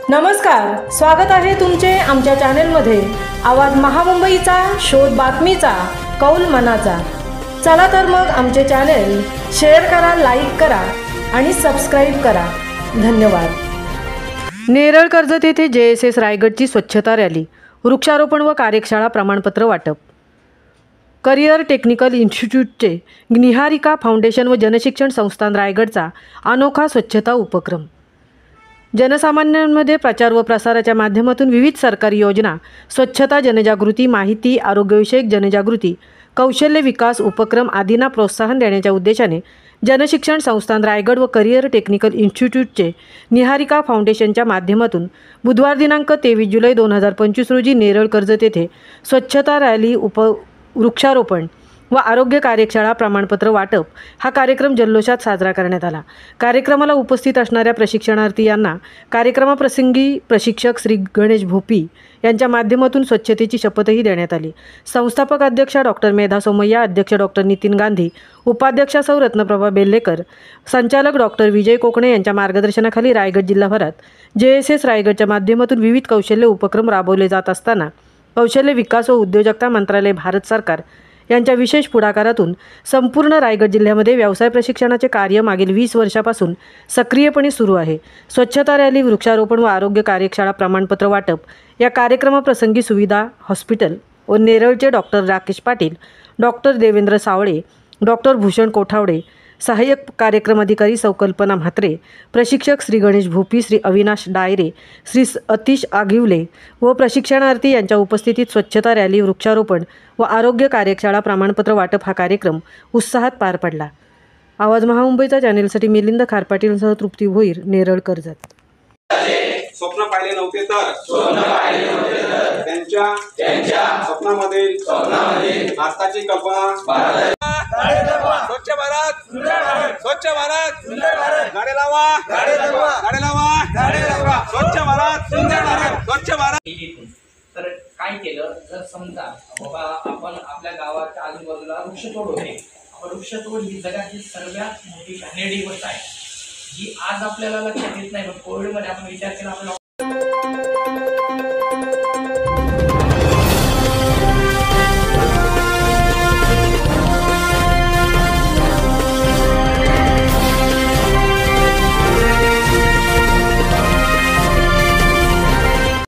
नमस्कार, स्वागत आहे तुमचे आमच्या चॅनेलमध्ये। आवाज महामुंबईचा, शोध बातमीचा, कौल मनाचा। चला तर मग आमचे चॅनेल शेअर करा, लाईक करा आणि सबस्क्राईब करा। धन्यवाद। नेरळ कर्जत येथे JSS रायगडची स्वच्छता रॅली, वृक्षारोपण व कार्यशाळा, प्रमाणपत्र वाटप। करिअर टेक्निकल इन्स्टिट्यूटचे निहारिका फाउंडेशन व जनशिक्षण संस्थान रायगडचा अनोखा स्वच्छता उपक्रम। जनसामान्यांमध्ये प्रचार व प्रसाराच्या माध्यमातून विविध सरकारी योजना, स्वच्छता जनजागृती, माहिती, आरोग्यविषयक जनजागृती, कौशल्य विकास उपक्रम आदींना प्रोत्साहन देण्याच्या उद्देशाने जनशिक्षण संस्थान रायगड व करिअर टेक्निकल इन्स्टिट्यूटचे निहारिका फाउंडेशनच्या माध्यमातून बुधवार दिनांक 23 जुलै 2025 रोजी नेरळ कर्जत येथे स्वच्छता रॅली, वृक्षारोपण व आरोग्य कार्यशाळा, प्रमाणपत्र वाटप हा कार्यक्रम जल्लोषात साजरा करण्यात आला। कार्यक्रमाला उपस्थित असणाऱ्या प्रशिक्षणार्थी यांना कार्यक्रमाप्रसंगी प्रशिक्षक श्री गणेश भोपी यांच्या माध्यमातून स्वच्छतेची शपथही देण्यात आली। संस्थापक अध्यक्षा डॉक्टर मेधा सोमय्या, अध्यक्ष डॉक्टर नितीन गांधी, उपाध्यक्षा सौ रत्नप्रभा बेल्लेकर, संचालक डॉक्टर विजय कोकणे यांच्या मार्गदर्शनाखाली रायगड जिल्हाभरात JSS रायगडच्या माध्यमातून विविध कौशल्य उपक्रम राबवले जात असताना कौशल्य विकास व उद्योजकता मंत्रालय, भारत सरकार यांच्या विशेष पुढाकारातून संपूर्ण रायगड जिल्ह्यामध्ये व्यवसाय प्रशिक्षणाचे कार्य मागील 20 वर्षापासून सक्रियपणे सुरू आहे। स्वच्छता रॅली, वृक्षारोपण व आरोग्य कार्यशाळा, प्रमाणपत्र वाटप या कार्यक्रमाप्रसंगी सुविधा हॉस्पिटल व नेरळचे डॉक्टर राकेश पाटील, डॉक्टर देवेंद्र सावळे, डॉक्टर भूषण कोठावडे, सहाय्यक कार्यक्रम अधिकारी सौ कल्पना म्हात्रे, प्रशिक्षक श्री गणेश भोपी, श्री अविनाश डायरे, श्री अतिश आघिवले व प्रशिक्षणार्थी यांच्या उपस्थितीत स्वच्छता रॅली, वृक्षारोपण व आरोग्य कार्यशाळा, प्रमाणपत्र वाटप हा कार्यक्रम उत्साहात पार पडला। आवाज महामुंबईचा चॅनेलसाठी मिलिंद खारपाटीलसह तृप्ती भोईर, नेरळ कर्जत। स्वप्न पाहिले नव्हते तर त्यांच्या स्वप्नामध्ये भारताची कल्पना। स्वच्छ भारत, स्वच्छ भारत, गाडी लावा, गाडी लावा, स्वच्छ भारत, सुंदर भारत, स्वच्छ भारत। तर काय केलं, जर समजा बाबा आपण आपल्या गावाच्या आजूबाजूला वृक्षतोड होते, वृक्षतोड ही जगाची सर्वात मोठी घाणेरडी गोष्ट आहे, जी आज आपल्याला लक्षात येत नाही, पण कोविडमध्ये आपण विचार केला, आपल्याला